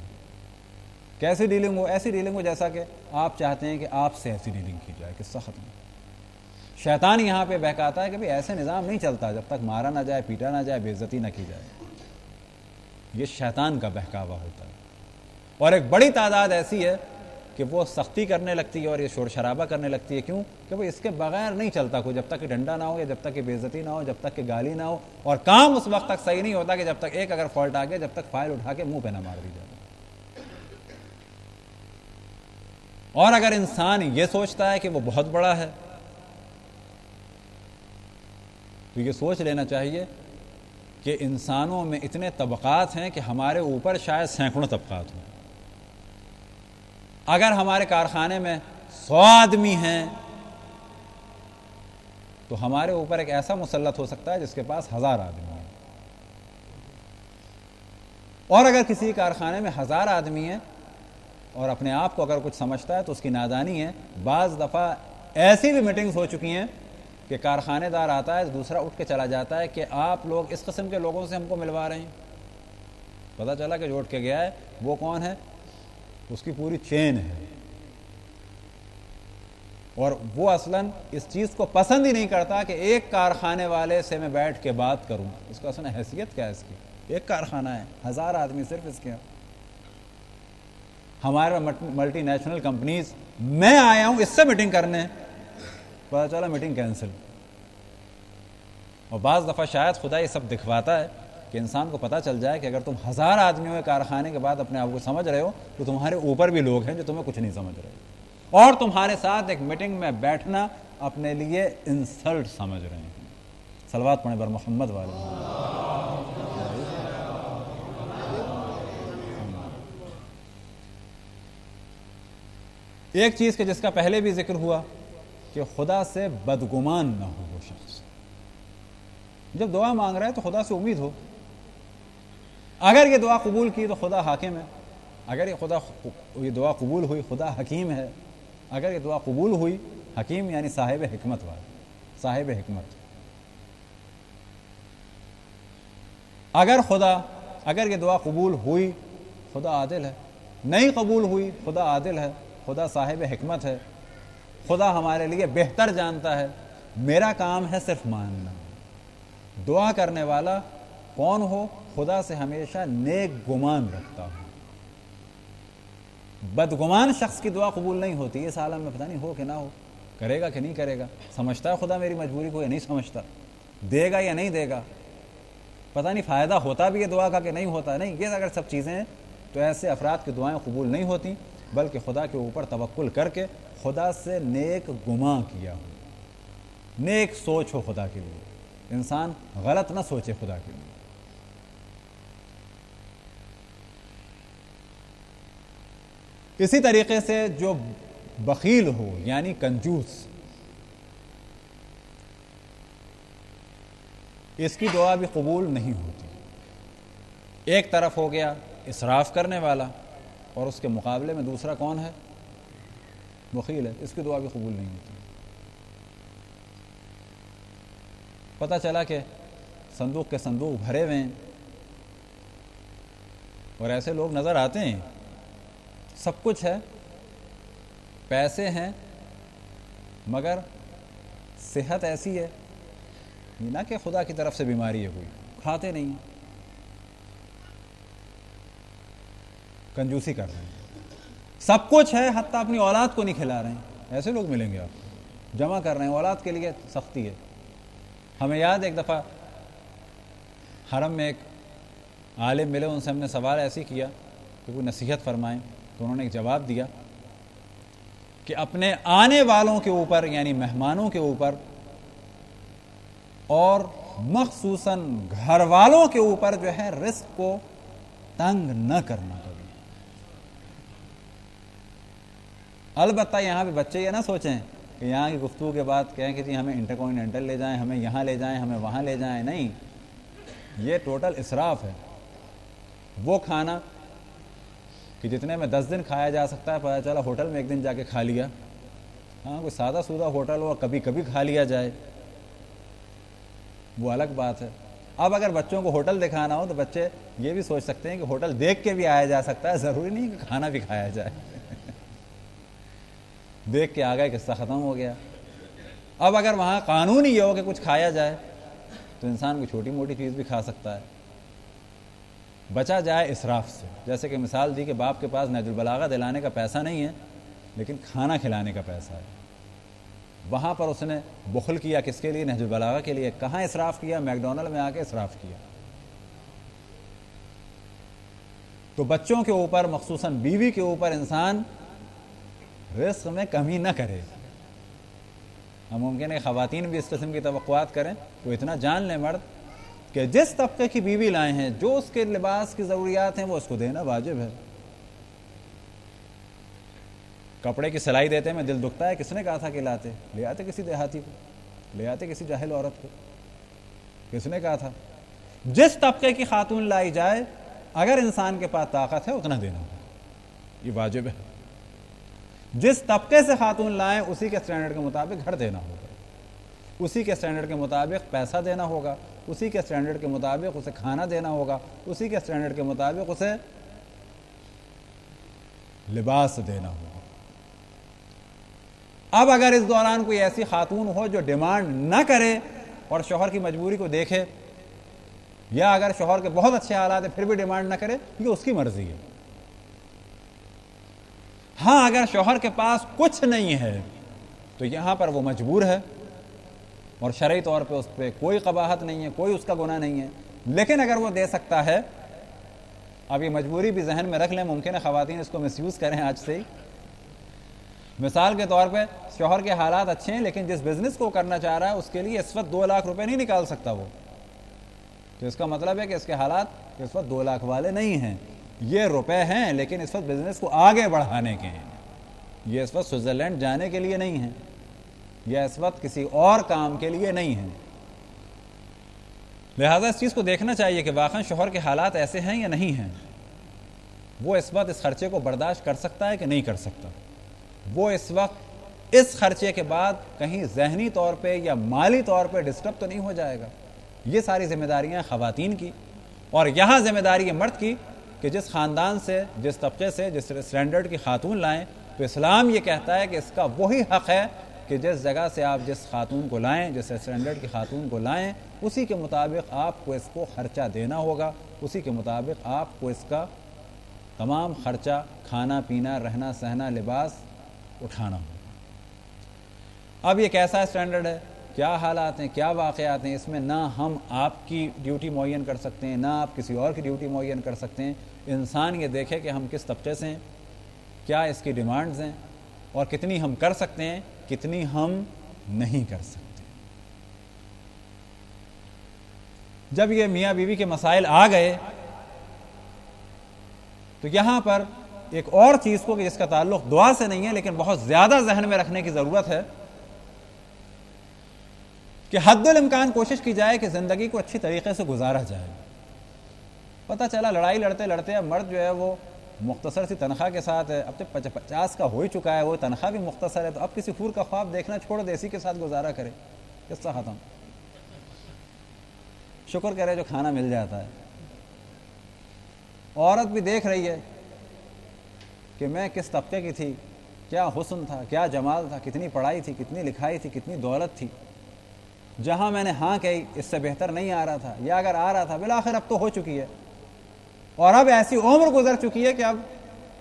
[SPEAKER 1] کیسی ڈیلنگ ہو؟ ایسی ڈیلنگ ہو جیسا کہ آپ چاہتے ہیں کہ آپ سے ایسی ڈیلنگ کی جائے. قصہ ختم. شیطان یہاں پہ بہکاتا ہے کہ بھئی ایسے نظام نہیں چلتا جب تک مارا نہ جائے، پیٹا نہ جائے، بے عزتی نہ کی جائے. یہ شیطان کا بہکاوا ہوتا ہے. اور ایک بڑی تعداد ایسی ہے کہ وہ سختی کرنے لگتی ہے اور یہ شور شرابہ کرنے لگتی ہے. کیوں؟ کہ وہ اس کے بغیر نہیں چلتا کوئی. جب تک کہ ڈنڈا نہ ہو، یا جب تک کہ بے عزتی نہ ہو، جب تک کہ گالی نہ ہو. اور کام اس وقت تک صحیح نہیں ہوتا کہ جب تک ایک اگر فالٹ آ گیا، جب تک فائل اٹھا کے منہ پہ نہ مار دی جائے. اور اگر انسان یہ سوچتا ہے کہ وہ بہت بڑا ہے تو یہ سوچ لینا چاہیے کہ انسانوں میں اتنے طبقات ہیں کہ ہمارے اوپر شاید سینکڑوں طبقات ہوں. اگر ہمارے کارخانے میں 100 آدمی ہیں تو ہمارے اوپر ایک ایسا مسلط ہو سکتا ہے جس کے پاس 1000 آدمی ہیں. اور اگر کسی کارخانے میں 1000 آدمی ہیں اور اپنے آپ کو اگر کچھ سمجھتا ہے تو اس کی نادانی ہے. بعض دفعہ ایسی بھی میٹنگز ہو چکی ہیں کہ کارخانے دار آتا ہے, دوسرا اٹھ کے چلا جاتا ہے کہ آپ لوگ اس قسم کے لوگوں سے ہم کو ملوا رہے ہیں. پتہ چلا کہ جو اٹھ کے گیا ہے وہ کون ہے, اس کی پوری چین ہے, اور وہ اصلاً اس چیز کو پسند ہی نہیں کرتا کہ ایک کارخانے والے سے میں بیٹھ کے بات کروں. اس کو اصلاً حیثیت کیا ہے اس کی؟ ایک کارخانہ ہے, 1000 آدمی صرف اس کے. ہمارے ملٹی نیشنل کمپنیز, میں آیا ہوں اس سے میٹنگ کرنے, پتہ چلا میٹنگ کینسل. اور بعض دفعہ شاید خدا یہ سب دکھواتا ہے کہ انسان کو پتہ چل جائے کہ اگر تم 1000 آدمیوں کے کارخانے کے بعد اپنے آپ کو سمجھ رہے ہو تو تمہارے اوپر بھی لوگ ہیں جو تمہیں کچھ نہیں سمجھ رہے, اور تمہارے ساتھ ایک میٹنگ میں بیٹھنا اپنے لیے انسلٹ سمجھ رہے ہیں. صلوات پڑھیں بر محمد والے. ایک چیز کہ جس کا پہلے بھی ذکر ہوا کہ خدا سے بدگمان نہ ہو وہ شخص. جب دعا مانگ رہا ہے تو خدا سے امید ہو, اگر یہ دعا قبول کی تو خدا حاکم ہے, اگر یہ دعا قبول ہوئی خدا حکیم ہے, اگر یہ دعا قبول ہوئی, حکیم یعنی صاحب حکمت والا, صاحب حکمت. اگر یہ دعا قبول ہوئی خدا عادل ہے, نہیں قبول ہوئی خدا عادل ہے, خدا صاحب حکمت ہے, خدا ہمارے لیے بہتر جانتا ہے. میرا کام ہے صرف ماننا. دعا کرنے والا کون ہو, خدا سے ہمیشہ نیک گمان رکھتا ہو. بدگمان شخص کی دعا قبول نہیں ہوتی. اس عالم میں پتہ نہیں ہو کہ نہ ہو, کرے گا کہ نہیں کرے گا, سمجھتا ہے خدا میری مجبوری کو یا نہیں سمجھتا, دے گا یا نہیں دے گا, پتہ نہیں فائدہ ہوتا بھی ہے دعا کا کہ نہیں ہوتا. نہیں, یہ اگر سب چیزیں ہیں تو ایسے افراد کی دعائیں قبول نہیں ہوتی, بلکہ خدا کے اوپر توکل کر کے خدا سے نیک گمان کیا ہو, نیک سوچ ہو خدا کے لیے. انسان غلط نہ سوچے خدا کے لیے. اسی طریقے سے جو بخیل ہو یعنی کنجوس, اس کی دعا بھی قبول نہیں ہوتی. ایک طرف ہو گیا اسراف کرنے والا, اور اس کے مقابلے میں دوسرا کون ہے, بخیل ہے, اس کی دعا بھی قبول نہیں ہوتی. پتہ چلا کہ صندوق کے صندوق بھرے ہوئے ہیں, اور ایسے لوگ نظر آتے ہیں, سب کچھ ہے, پیسے ہیں, مگر صحت ایسی ہے نہ کہ خدا کی طرف سے بیماری ہے, کوئی کھاتے نہیں ہیں, کنجوسی کر رہے ہیں. سب کچھ ہے, حتیٰ اپنی اولاد کو نہیں کھلا رہے ہیں. ایسے لوگ ملیں گے آپ, جمع کر رہے ہیں, اولاد کے لیے سختی ہے. ہمیں یاد ایک دفعہ حرم میں ایک عالم ملے, ان سے ہم نے سوال ایسے کیا کہ کوئی نصیحت فرمائیں, تو انہوں نے ایک جواب دیا کہ اپنے آنے والوں کے اوپر یعنی مہمانوں کے اوپر اور مخصوصاً گھر والوں کے اوپر جو ہے رزق کو تنگ نہ کرنا کبھی. البتہ یہاں پہ بچے یہ نہ سوچیں کہ یہاں کی گفتگو کے بعد کہیں کہ جی ہمیں انٹرکانٹیننٹل لے جائیں, ہمیں یہاں لے جائیں, ہمیں وہاں لے جائیں. نہیں, یہ ٹوٹل اسراف ہے. وہ کھانا کہ جتنے میں 10 دن کھایا جا سکتا ہے, پتہ چلا ہوٹل میں ایک دن جا کے کھا لیا. ہاں, کوئی سادہ سودہ ہوٹل ہو اور کبھی کبھی کھا لیا جائے, وہ الگ بات ہے. اب اگر بچوں کو ہوٹل دکھانا ہو تو بچے یہ بھی سوچ سکتے ہیں کہ ہوٹل دیکھ کے بھی آیا جا سکتا ہے, ضروری نہیں کہ کھانا بھی کھایا جائے. دیکھ کے آ گئے, قصہ ختم ہو گیا. اب اگر وہاں قانون ہی یہ ہو کہ کچھ کھایا جائے تو انسان کوئی چھوٹی موٹی چیز بھی کھا سکتا ہے. بچا جائے اسراف سے. جیسے کہ مثال دی کہ باپ کے پاس نہج البلاغہ دلانے کا پیسہ نہیں ہے لیکن کھانا کھلانے کا پیسہ ہے. وہاں پر اس نے بخل کیا, کس کے لیے, نہج البلاغہ کے لیے. کہاں اسراف کیا, میکڈونلڈ میں آ کے اسراف کیا. تو بچوں کے اوپر مخصوصاً بیوی کے اوپر انسان رزق میں کمی نہ کرے. ہم ممکن ہے خواتین بھی اس قسم کی توقعات کریں, تو اتنا جان لیں مرد کہ جس طبقے کی بیوی لائے ہیں, جو اس کے لباس کی ضروریات ہیں وہ اس کو دینا واجب ہے. کپڑے کی سلائی دیتے میں دل دکھتا ہے, کس نے کہا تھا کہ لاتے؟ لے آتے کسی دیہاتی کو, لے آتے کسی جاہل عورت کو. کس نے کہا تھا؟ جس طبقے کی خاتون لائی جائے اگر انسان کے پاس طاقت ہے اتنا دینا ہوگا، یہ واجب ہے۔ جس طبقے سے خاتون لائیں اسی کے اسٹینڈرڈ کے مطابق گھر دینا ہوگا، اسی کے اسٹینڈرڈ کے مطابق پیسہ دینا ہوگا، اسی کے اسٹینڈرڈ کے مطابق اسے کھانا دینا ہوگا، اسی کے اسٹینڈرڈ کے مطابق اسے لباس دینا ہوگا۔ اب اگر اس دوران کوئی ایسی خاتون ہو جو ڈیمانڈ نہ کرے اور شوہر کی مجبوری کو دیکھے، یا اگر شوہر کے بہت اچھے حالات ہیں پھر بھی ڈیمانڈ نہ کرے، یہ اس کی مرضی ہے۔ ہاں اگر شوہر کے پاس کچھ نہیں ہے تو یہاں پر وہ مجبور ہے، اور شرعی طور پہ اس پہ کوئی قباحت نہیں ہے، کوئی اس کا گناہ نہیں ہے۔ لیکن اگر وہ دے سکتا ہے، اب یہ مجبوری بھی ذہن میں رکھ لیں، ممکن ہے خواتین اس کو مس یوز کریں آج سے ہی۔ مثال کے طور پہ شوہر کے حالات اچھے ہیں لیکن جس بزنس کو کرنا چاہ رہا ہے اس کے لیے اس وقت 2 لاکھ روپے نہیں نکال سکتا وہ، تو اس کا مطلب ہے کہ اس کے حالات اس وقت 2 لاکھ والے نہیں ہیں، یہ روپے ہیں لیکن اس وقت بزنس کو آگے بڑھانے کے ہیں، یہ اس وقت سوئٹزرلینڈ جانے کے لیے نہیں ہیں، یا اس وقت کسی اور کام کے لیے نہیں ہیں۔ لہٰذا اس چیز کو دیکھنا چاہیے کہ واقعا شوہر کے حالات ایسے ہیں یا نہیں ہیں، وہ اس وقت اس خرچے کو برداشت کر سکتا ہے کہ نہیں کر سکتا، وہ اس وقت اس خرچے کے بعد کہیں ذہنی طور پہ یا مالی طور پہ ڈسٹرب تو نہیں ہو جائے گا۔ یہ ساری ذمہ داریاں خواتین کی، اور یہاں ذمہ داری ہے مرد کی کہ جس خاندان سے، جس طبقے سے، جس اسٹینڈرڈ کی خاتون لائیں، تو اسلام یہ کہتا ہے کہ اس کا وہی حق ہے کہ جس جگہ سے آپ جس خاتون کو لائیں، جس اسٹینڈرڈ کی خاتون کو لائیں، اسی کے مطابق آپ کو اس کو خرچہ دینا ہوگا، اسی کے مطابق آپ کو اس کا تمام خرچہ، کھانا پینا، رہنا سہنا، لباس اٹھانا ہوگا۔ اب یہ کیسا اسٹینڈرڈ ہے، کیا حالات ہیں، کیا واقعات ہیں، اس میں نہ ہم آپ کی ڈیوٹی معین کر سکتے ہیں، نہ آپ کسی اور کی ڈیوٹی معین کر سکتے ہیں۔ انسان یہ دیکھے کہ ہم کس طبقے سے ہیں، کیا اس کی ڈیمانڈز ہیں، اور کتنی ہم کر سکتے ہیں، کتنی ہم نہیں کر سکتے۔ جب یہ میاں بیوی کے مسائل آ گئے تو یہاں پر ایک اور چیز کو کہ جس کا تعلق دعا سے نہیں ہے لیکن بہت زیادہ ذہن میں رکھنے کی ضرورت ہے کہ حد الامکان کوشش کی جائے کہ زندگی کو اچھی طریقے سے گزارا جائے۔ پتہ چلا لڑائی لڑتے لڑتے اب مرد جو ہے وہ مختصر سی تنخواہ کے ساتھ ہے، اب تو 50 کا ہو ہی چکا ہے، وہ تنخواہ بھی مختصر ہے، تو اب کسی حور کا خواب دیکھنا چھوڑ دے، اسی کے ساتھ گزارا کرے، قصہ ختم۔ شکر کرے جو کھانا مل جاتا ہے۔ عورت بھی دیکھ رہی ہے کہ میں کس طبقے کی تھی، کیا حسن تھا، کیا جمال تھا، کتنی پڑھائی تھی، کتنی لکھائی تھی، کتنی دولت تھی، جہاں میں نے ہاں کہی اس سے بہتر نہیں آ رہا تھا، یا اگر آ رہا تھا بالآخر اب تو ہو چکی ہے، اور اب ایسی عمر گزر چکی ہے کہ اب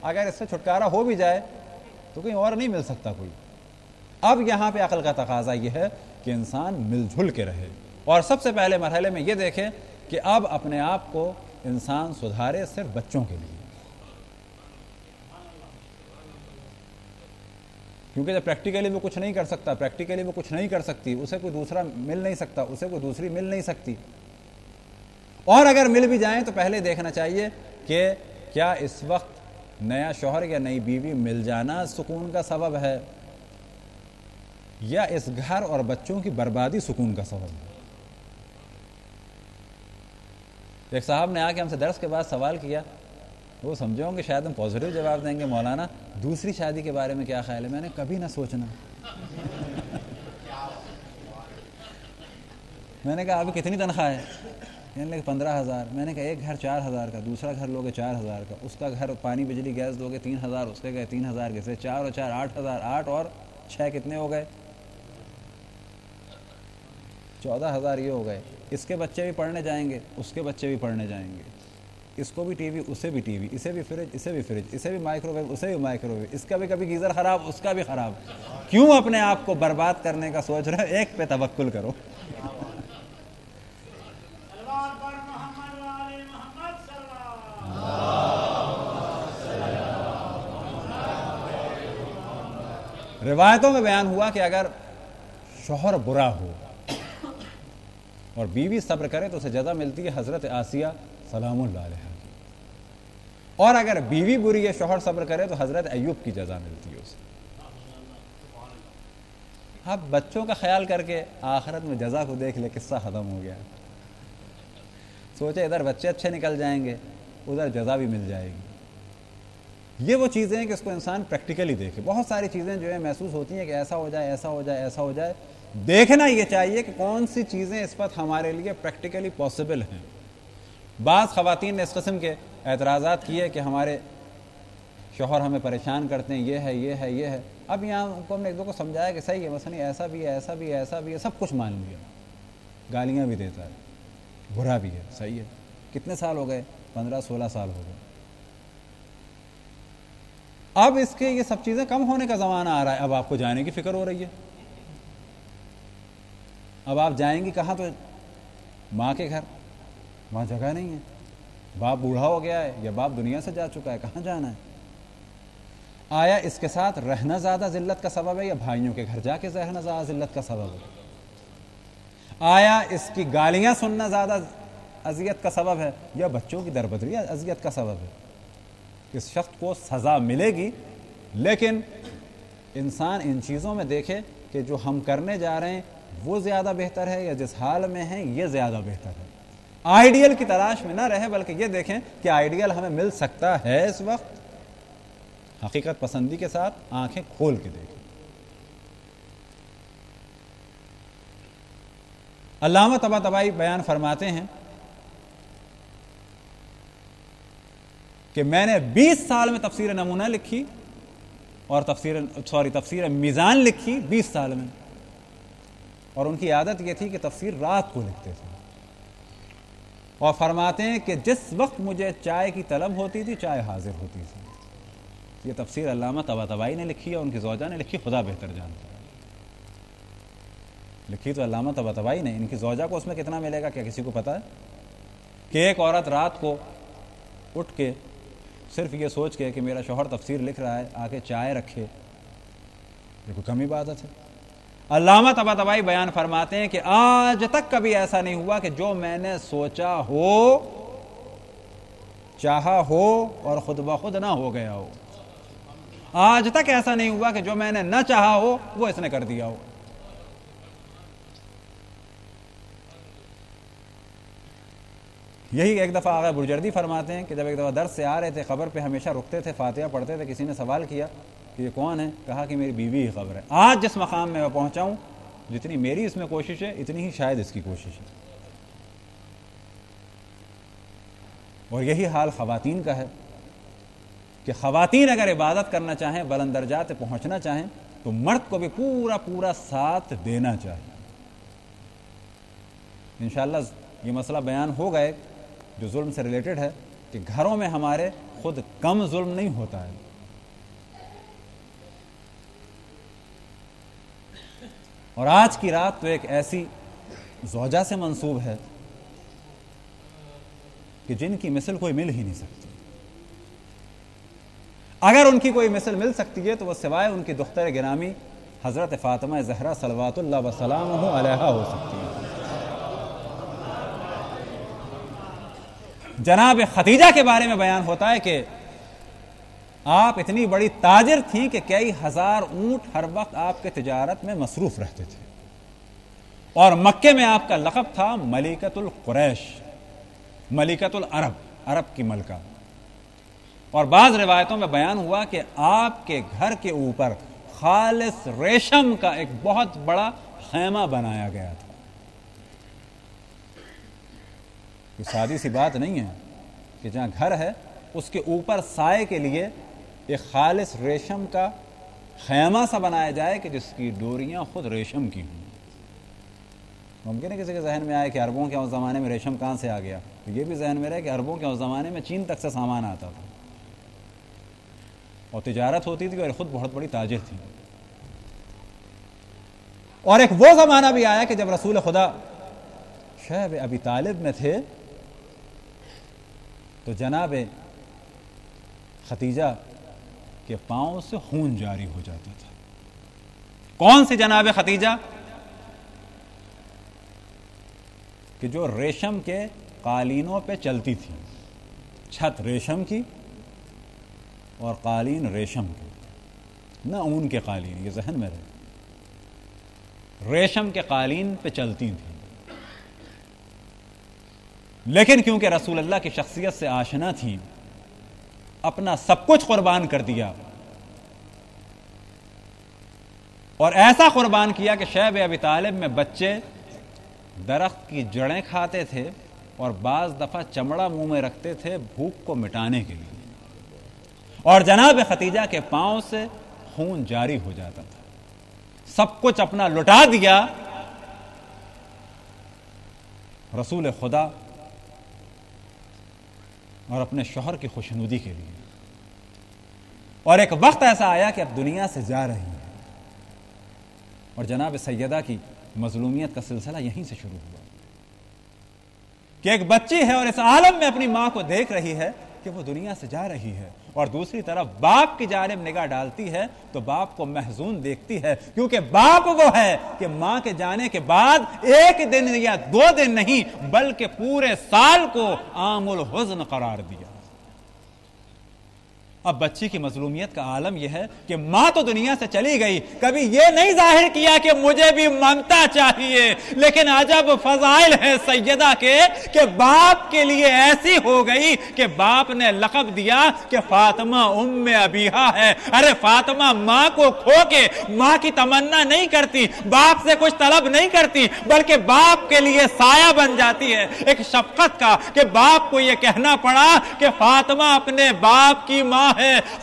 [SPEAKER 1] اگر اس سے چھٹکارا ہو بھی جائے تو کہیں اور نہیں مل سکتا کوئی۔ اب یہاں پہ عقل کا تقاضا یہ ہے کہ انسان مل جھل کے رہے، اور سب سے پہلے مرحلے میں یہ دیکھے کہ اب اپنے آپ کو انسان سدھارے صرف بچوں کے لیے، کیونکہ جب پریکٹیکلی وہ کچھ نہیں کر سکتا، پریکٹیکلی وہ کچھ نہیں کر سکتی، اسے کوئی دوسرا مل نہیں سکتا، اسے کوئی دوسری مل نہیں سکتی، اور اگر مل بھی جائیں تو پہلے دیکھنا چاہیے کہ کیا اس وقت نیا شوہر یا نئی بیوی مل جانا سکون کا سبب ہے، یا اس گھر اور بچوں کی بربادی سکون کا سبب ہے۔ ایک صاحب نے آ کے ہم سے درس کے بعد سوال کیا، وہ سمجھے ہوں گے شاید ہم پازیٹیو جواب دیں گے، مولانا دوسری شادی کے بارے میں کیا خیال ہے؟ میں نے کبھی نہ سوچنا۔ میں نے کہا ابھی کتنی تنخواہ ہے؟ کہنے لگے 15,000۔ میں نے کہا ایک گھر 4,000 کا، دوسرا گھر لوگے 4,000 کا، اس کا گھر پانی بجلی گیس دو گے 3,000، اس کے گئے 3,000 کے سے 4 اور 4 8,000، 8 اور 6 کتنے ہو گئے؟ 14,000 یہ ہو گئے۔ اس کے بچے بھی پڑھنے جائیں گے، اس کے بچے بھی پڑھنے جائیں گے، اس کو بھی ٹی وی، اسے بھی ٹی وی، اسے بھی فریج، اسے بھی فریج، اسے بھی مائکرو ویو، اسے بھی مائکرو ویو، اس کا بھی کبھی گیزر خراب، اس کا بھی خراب۔ کیوں اپنے آپ کو برباد کرنے کا سوچ رہے ہو؟ ایک پہ توکل کرو۔ روایتوں میں بیان ہوا کہ اگر شوہر برا ہو اور بیوی صبر کرے تو اسے جزا ملتی ہے حضرت آسیہ سلام اللہ علیہا کی، اور اگر بیوی بری ہے شوہر صبر کرے تو حضرت ایوب کی جزا ملتی ہے اسے۔ اب بچوں کا خیال کر کے آخرت میں جزا کو دیکھ لے، قصہ ختم ہو گیا۔ سوچے ادھر بچے اچھے نکل جائیں گے، ادھر جزا بھی مل جائے گی. یہ وہ چیزیں ہیں کہ اس کو انسان پریکٹیکلی دیکھے. بہت ساری چیزیں جو ہے محسوس ہوتی ہیں کہ ایسا ہو جائے ایسا ہو جائے ایسا ہو جائے. دیکھنا یہ چاہیے کہ کون سی چیزیں اس وقت ہمارے لیے پریکٹیکلی پاسبل ہیں. بعض خواتین نے اس قسم کے اعتراضات کیے کہ ہمارے شوہر ہمیں پریشان کرتے ہیں، یہ ہے یہ ہے یہ ہے. اب یہاں ان کو ہم نے ایک دو کو سمجھایا کہ صحیح ہے، مثلا ایسا بھی ہے ایسا بھی ہے ایسا بھی ہے، سب کچھ مان لیا، گالیاں بھی دیتا ہے، برا بھی ہے، صحیح ہے. کتنے سال ہو گئے؟ 15-16 سال ہو گئے. اب اس کے یہ سب چیزیں کم ہونے کا زمانہ آ رہا ہے. اب آپ کو جانے کی فکر ہو رہی ہے. اب آپ جائیں گی کہاں؟ تو ماں کے گھر. وہاں جگہ نہیں ہے. باپ بوڑھا ہو گیا ہے یا باپ دنیا سے جا چکا ہے، کہاں جانا ہے؟ آیا اس کے ساتھ رہنا زیادہ ذلت کا سبب ہے یا بھائیوں کے گھر جا کے رہنا زیادہ ذلت کا سبب ہے؟ آیا اس کی گالیاں سننا زیادہ اذیت کا سبب ہے یا بچوں کی دربدری اذیت کا سبب ہے؟ اس شخص کو سزا ملے گی، لیکن انسان ان چیزوں میں دیکھے کہ جو ہم کرنے جا رہے ہیں وہ زیادہ بہتر ہے یا جس حال میں ہیں یہ زیادہ بہتر ہے. آئیڈیل کی تلاش میں نہ رہے بلکہ یہ دیکھیں کہ آئیڈیل ہمیں مل سکتا ہے اس وقت. حقیقت پسندی کے ساتھ آنکھیں کھول کے دیکھیں. علامہ طباطبائی بیان فرماتے ہیں کہ میں نے 20 سال میں تفسیر نمونہ لکھی اور تفسیر میزان لکھی 20 سال میں. اور ان کی عادت یہ تھی کہ تفسیر رات کو لکھتے تھے. اور فرماتے ہیں کہ جس وقت مجھے چائے کی طلب ہوتی تھی چائے حاضر ہوتی تھی. یہ تفسیر علامہ طباطبائی نے لکھی ہے، ان کی زوجہ نے لکھی، خدا بہتر جانتا ہے. لکھی تو علامہ طباطبائی نے. ان کی زوجہ کو اس میں کتنا ملے گا کیا کسی کو پتا ہے؟ کہ ایک عورت رات کو اٹھ کے صرف یہ سوچ کے کہ میرا شوہر تفسیر لکھ رہا ہے آ کے چائے رکھے، یہ کوئی کم عبادت ہے؟ علامہ طباطبائی بیان فرماتے ہیں کہ آج تک کبھی ایسا نہیں ہوا کہ جو میں نے سوچا ہو، چاہا ہو اور خود بخود نہ ہو گیا ہو. آج تک ایسا نہیں ہوا کہ جو میں نے نہ چاہا ہو وہ اس نے کر دیا ہو. یہی ایک دفعہ آغا برجردی فرماتے ہیں کہ جب ایک دفعہ درس سے آ رہے تھے، قبر پہ ہمیشہ رکتے تھے، فاتحہ پڑھتے تھے. کسی نے سوال کیا کہ یہ کون ہے؟ کہا کہ میری بیوی ہی قبر ہے. آج جس مقام میں پہنچا ہوں، جتنی میری اس میں کوشش ہے اتنی ہی شاید اس کی کوشش ہے. اور یہی حال خواتین کا ہے کہ خواتین اگر عبادت کرنا چاہیں، بلند درجات پہنچنا چاہیں، تو مرد کو بھی پورا پورا ساتھ دینا چاہیے. انشاءاللہ یہ مسئلہ بیان ہو گئے جو ظلم سے ریلیٹڈ ہے کہ گھروں میں ہمارے خود کم ظلم نہیں ہوتا ہے. اور آج کی رات تو ایک ایسی زوجہ سے منسوب ہے کہ جن کی مثل کوئی مل ہی نہیں سکتی. اگر ان کی کوئی مثل مل سکتی ہے تو وہ سوائے ان کی دختر گرامی حضرت فاطمہ زہرا صلوات اللہ وسلامہ علیہا ہو سکتی ہے. جناب خدیجہ کے بارے میں بیان ہوتا ہے کہ آپ اتنی بڑی تاجر تھیں کہ کئی ہزار اونٹ ہر وقت آپ کے تجارت میں مصروف رہتے تھے. اور مکے میں آپ کا لقب تھا ملکۃ القریش، ملکۃ العرب، عرب کی ملکہ. اور بعض روایتوں میں بیان ہوا کہ آپ کے گھر کے اوپر خالص ریشم کا ایک بہت بڑا خیمہ بنایا گیا تھا. یہ سادی سی بات نہیں ہے کہ جہاں گھر ہے اس کے اوپر سائے کے لیے ایک خالص ریشم کا خیمہ سا بنایا جائے کہ جس کی ڈوریاں خود ریشم کی ہوں. ممکن ہے کسی کے ذہن میں آئے کہ عربوں کے اس زمانے میں ریشم کہاں سے آ گیا، تو یہ بھی ذہن میں رہے کہ عربوں کے اس زمانے میں چین تک سے سامان آتا تھا اور تجارت ہوتی تھی اور خود بہت بڑی تاجر تھی. اور ایک وہ زمانہ بھی آیا کہ جب رسول خدا شیب ابی طالب میں تھے تو جناب ختیجہ کے پاؤں سے خون جاری ہو جاتا تھا. کون سی جناب ختیجہ؟ کہ جو ریشم کے قالینوں پہ چلتی تھی. چھت ریشم کی اور قالین ریشم کی، نہ اون کے قالین، یہ ذہن میں رہے. ریشم کے قالین پہ چلتی تھیں. لیکن کیونکہ رسول اللہ کی شخصیت سے آشنا تھی، اپنا سب کچھ قربان کر دیا، اور ایسا قربان کیا کہ شیب ابی طالب میں بچے درخت کی جڑیں کھاتے تھے اور بعض دفعہ چمڑا منہ میں رکھتے تھے بھوک کو مٹانے کے لیے، اور جناب ختیجہ کے پاؤں سے خون جاری ہو جاتا تھا۔ سب کچھ اپنا لٹا دیا رسول خدا اور اپنے شوہر کی خوشنودی کے لیے، اور ایک وقت ایسا آیا کہ اب دنیا سے جا رہی ہے، اور جناب سیدہ کی مظلومیت کا سلسلہ یہیں سے شروع ہوا کہ ایک بچی ہے اور اس عالم میں اپنی ماں کو دیکھ رہی ہے کہ وہ دنیا سے جا رہی ہے، اور دوسری طرف باپ کی جانب نگاہ ڈالتی ہے تو باپ کو محزون دیکھتی ہے، کیونکہ باپ وہ ہے کہ ماں کے جانے کے بعد ایک دن یا 2 دن نہیں بلکہ پورے سال کو عام الحزن قرار دیا۔ اب بچی کی مظلومیت کا عالم یہ ہے کہ ماں تو دنیا سے چلی گئی، کبھی یہ نہیں ظاہر کیا کہ مجھے بھی ممتا چاہیے، لیکن عجب فضائل ہے سیدہ کے کہ باپ کے لیے ایسی ہو گئی کہ باپ نے لقب دیا کہ فاطمہ ام ابیہا ہے۔ ارے فاطمہ ماں کو کھو کے ماں کی تمنا نہیں کرتی، باپ سے کچھ طلب نہیں کرتی، بلکہ باپ کے لیے سایہ بن جاتی ہے ایک شفقت کا، کہ باپ کو یہ کہنا پڑا کہ فاطمہ اپنے باپ کی ماں ہے۔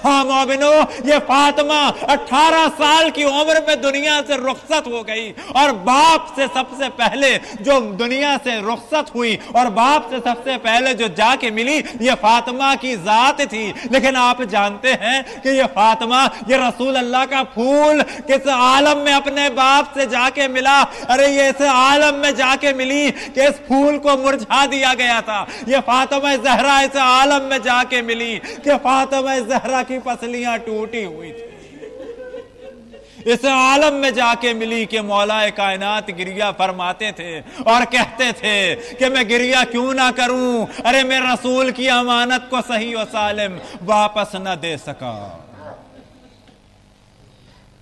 [SPEAKER 1] ہاں مومنو، یہ فاطمہ 18 سال کی عمر میں دنیا سے رخصت ہو گئی، اور باپ سے سب سے پہلے جو دنیا سے رخصت ہوئی اور باپ سے سب سے پہلے جو جا کے ملی یہ فاطمہ کی ذات تھی۔ لیکن آپ جانتے ہیں کہ یہ فاطمہ، یہ رسول اللہ کا پھول کس عالم میں اپنے باپ سے جا کے ملا؟ ارے یہ اس عالم میں جا کے ملی کہ اس پھول کو مرجھا دیا گیا تھا۔ یہ فاطمہ زہرا اس عالم میں جا کے ملی کہ فاطمہ زہرا کی پسلیاں ٹوٹی ہوئی تھی، اس عالم میں جا کے ملی کہ مولا کائنات گریہ فرماتے تھے اور کہتے تھے کہ میں گریہ کیوں نہ کروں، ارے میں رسول کی امانت کو صحیح و سالم واپس نہ دے سکا۔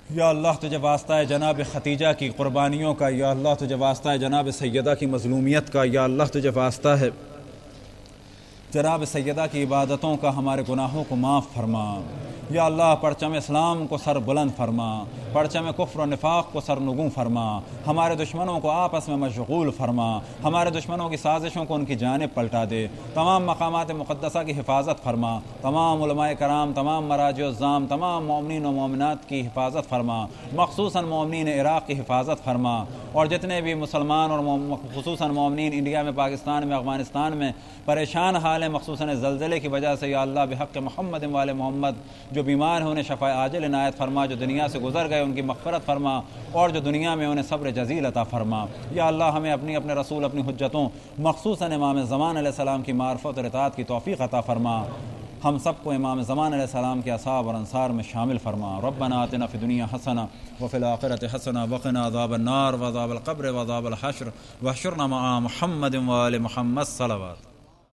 [SPEAKER 1] یا اللہ تجھے واسطہ ہے جناب ختیجہ کی قربانیوں کا، یا اللہ تجھے واسطہ ہے جناب سیدہ کی مظلومیت کا، یا اللہ تجھے واسطہ ہے جناب سیدہ کی عبادتوں کا، ہمارے گناہوں کو معاف فرما۔ یا اللہ پرچم اسلام کو سر بلند فرما، پرچم کفر و نفاق کو سرنگوں فرما، ہمارے دشمنوں کو آپس میں مشغول فرما، ہمارے دشمنوں کی سازشوں کو ان کی جانب پلٹا دے، تمام مقامات مقدسہ کی حفاظت فرما، تمام علماء کرام، تمام مراجع الزام، تمام مومنین و مومنات کی حفاظت فرما، مخصوصاً مومنین عراق کی حفاظت فرما، اور جتنے بھی مسلمان اور خصوصاً مومنین انڈیا میں، پاکستان میں، افغانستان میں پریشان حال ہیں مخصوصاً زلزلے کی وجہ سے، یا اللہ بحق محمد وآل محمد جو بیمار ہیں انہیں شفاء عاجل عنایت فرما، جو دنیا سے گزر گئے ان کی مغفرت فرما، اور جو دنیا میں انہیں صبر جزیل عطا فرما۔ یا اللہ ہمیں اپنے رسول، اپنی حجتوں، مخصوصاً امام زمان علیہ السلام کی معرفت اور اطاعت کی توفیق عطا فرما، ہم سب کو امام زمان علیہ السلام کے اصحاب اور انصار میں شامل فرما۔ ربنا آتنا فی الدنیا حسنہ وفی الآخرۃ حسنہ وقنا عذاب النار وعذاب القبر وعذاب الحشر واحشرنا مع محمد وآل محمد صلوات۔